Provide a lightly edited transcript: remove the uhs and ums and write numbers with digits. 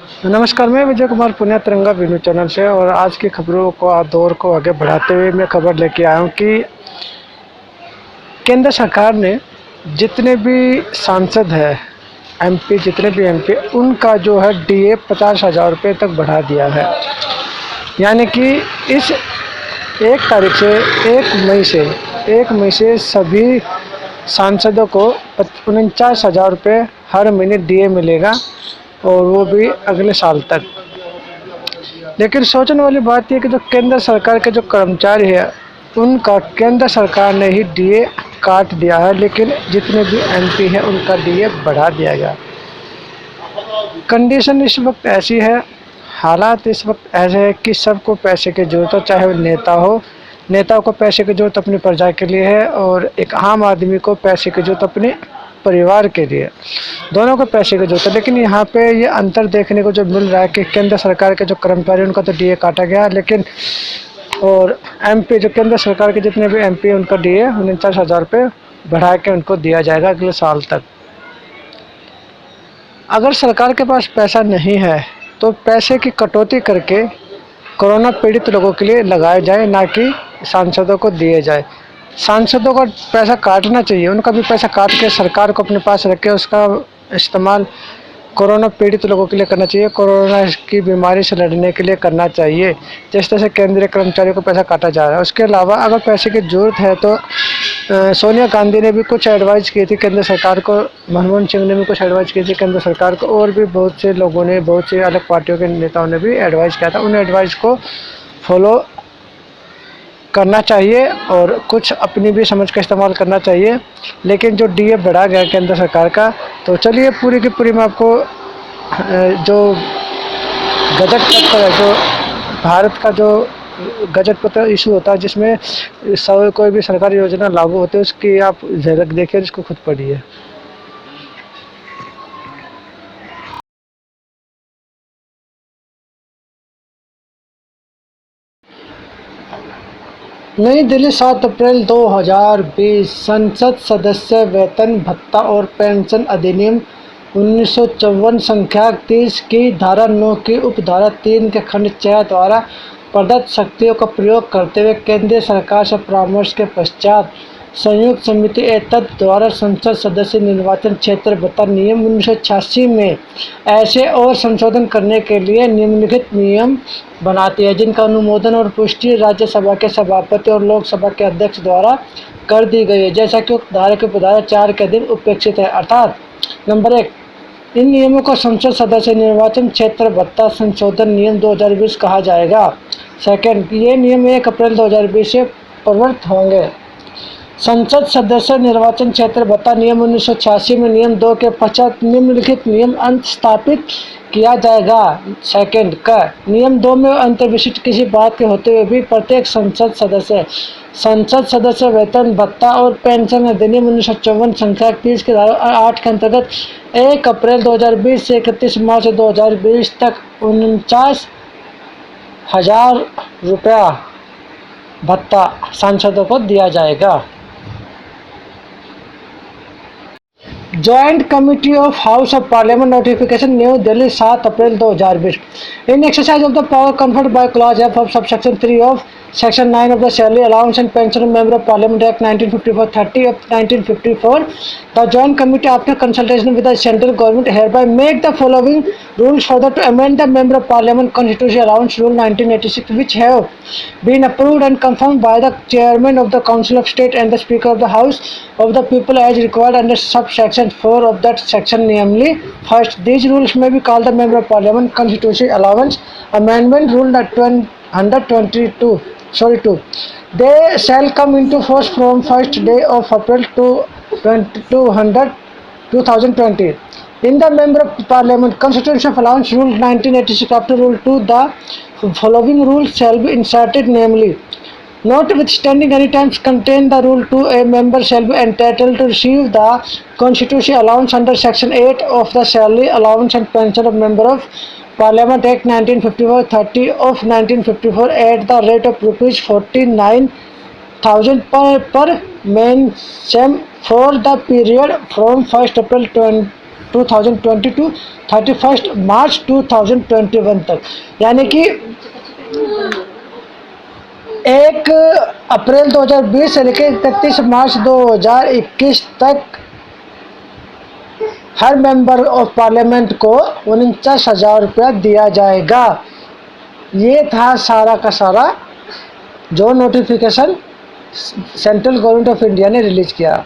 नमस्कार, मैं विजय कुमार पुनिया तिरंगा न्यूज़ चैनल से। और आज की खबरों को दौर को आगे बढ़ाते हुए मैं खबर लेके आया हूँ कि केंद्र सरकार ने जितने भी सांसद हैं, एमपी, जितने भी एमपी, उनका जो है डीए 50,000 रुपये तक बढ़ा दिया है। यानी कि इस 1 तारीख से 1 मई से सभी सांसदों को 49,000 रुपये हर महीने डीए मिलेगा, और वो भी अगले साल तक। लेकिन सोचने वाली बात यह कि जो केंद्र सरकार के जो कर्मचारी है, उनका केंद्र सरकार ने ही डीए काट दिया है, लेकिन जितने भी एमपी है उनका डीए बढ़ा दिया गया। कंडीशन इस वक्त ऐसी है, हालात इस वक्त ऐसे है कि सबको पैसे की जरूरत हो, चाहे वो नेता हो। नेताओं को पैसे की जरूरत अपनी प्रजा के लिए है, और एक आम आदमी को पैसे की जरूरत अपने परिवार के लिए। दोनों को पैसे की जरूरत है। लेकिन यहाँ पे ये अंतर देखने को जो मिल रहा है कि केंद्र सरकार के जो कर्मचारी उनका तो डीए काटा गया, लेकिन और एमपी, जो केंद्र सरकार के जितने भी एमपी उनका डीए 49,000 रुपये बढ़ा के उनको दिया जाएगा अगले साल तक। अगर सरकार के पास पैसा नहीं है तो पैसे की कटौती करके कोरोना पीड़ित लोगों के लिए लगाए जाए, ना कि सांसदों को दिए जाए। सांसदों का पैसा काटना चाहिए, उनका भी पैसा काट के सरकार को अपने पास रख के उसका इस्तेमाल कोरोना पीड़ित लोगों के लिए करना चाहिए, कोरोना की बीमारी से लड़ने के लिए करना चाहिए, जिस तरह से केंद्रीय कर्मचारियों को पैसा काटा जा रहा है। उसके अलावा अगर पैसे की ज़रूरत है तो सोनिया गांधी ने भी कुछ एडवाइस की थी केंद्र सरकार को, मनमोहन सिंह ने भी कुछ एडवाइस की थी केंद्र सरकार को, और भी बहुत से लोगों ने, बहुत से अलग पार्टियों के नेताओं ने भी एडवाइस किया था। उन एडवाइस को फॉलो करना चाहिए और कुछ अपनी भी समझ का इस्तेमाल करना चाहिए। लेकिन जो डीए बढ़ा गया केंद्र सरकार का, तो चलिए पूरी की पूरी मैं आपको जो गजट पत्र है, जो भारत का जो गजट पत्र इशू होता है, जिसमें कोई भी सरकारी योजना लागू होती है, उसकी आप झलक देखिए, इसको खुद पढ़िए। नई दिल्ली, 7 अप्रैल 2020। संसद सदस्य वेतन भत्ता और पेंशन अधिनियम 1954 संख्या 30 की धारा 9 की उपधारा 3 के खंड 6 द्वारा प्रदत्त शक्तियों का प्रयोग करते हुए केंद्रीय सरकार से परामर्श के पश्चात संयुक्त समिति एतद द्वारा संसद सदस्य निर्वाचन क्षेत्र भत्ता नियम 1986 में ऐसे और संशोधन करने के लिए निम्नलिखित नियम बनाती है, जिनका अनुमोदन और पुष्टि राज्यसभा के सभापति और लोकसभा के अध्यक्ष द्वारा कर दी गई है, जैसा कि उक्त धारा के उपधारा 4 के अधीन उपेक्षित है। अर्थात नंबर 1, इन नियमों को संसद सदस्य निर्वाचन क्षेत्र भत्ता संशोधन नियम 2020 कहा जाएगा। सेकंड, ये नियम 1 अप्रैल 2020 से प्रवर्तित होंगे। संसद सदस्य निर्वाचन क्षेत्र भत्ता नियम 1986 में नियम 2 के पश्चात निम्नलिखित नियम अंत स्थापित किया जाएगा। सेकंड का नियम 2 में अंतर्विशिष्ट किसी बात के होते हुए भी प्रत्येक संसद सदस्य वेतन भत्ता और पेंशन अधिनियम 1954 संख्या 30 के धारा 8 के अंतर्गत 1 अप्रैल 2020 से 31 मार्च 2020 तक 49,000 रुपया भत्ता सांसदों को दिया जाएगा। Joint Committee of House of Parliament notification, New Delhi, 7 April 2020. In exercise of the power conferred by Clause F of subsection 3 of Section 9 of the Salary Allowance and Pension of Member of Parliament Act 1954-30 of 1954, the Joint Committee, after consultation with the central government, hereby make the following rules further to amend the Member of Parliament Constitutional Allowance Rule 1986, which have been approved and confirmed by the Chairman of the Council of State and the Speaker of the House of the People as required under subsection 4 of that section, namely: first, these rules may be called the Member of Parliament Constitutional Allowance Amendment Rule 122. They shall come into force from first day of April 2020. In the Member of Parliament Constitutional Allowance Rule 1986, after Rule 2, the following rules shall be inserted, namely: notwithstanding any times contained the Rule 2, a member shall be entitled to receive the constitutional allowance under Section 8 of the Salary Allowance and Pension of Member of Parliament Act 1954-30 of 1954 at the rate of rupees 49,000 per man for the period from 1st April 2022 31 मार्च 2021 तक, यानी कि 1 अप्रैल 2020 से लेकर 31 मार्च 2021 तक हर member of parliament को 49,000 रुपया दिया जाएगा। ये था सारा का सारा जो notification central government of India ने रिलीज किया।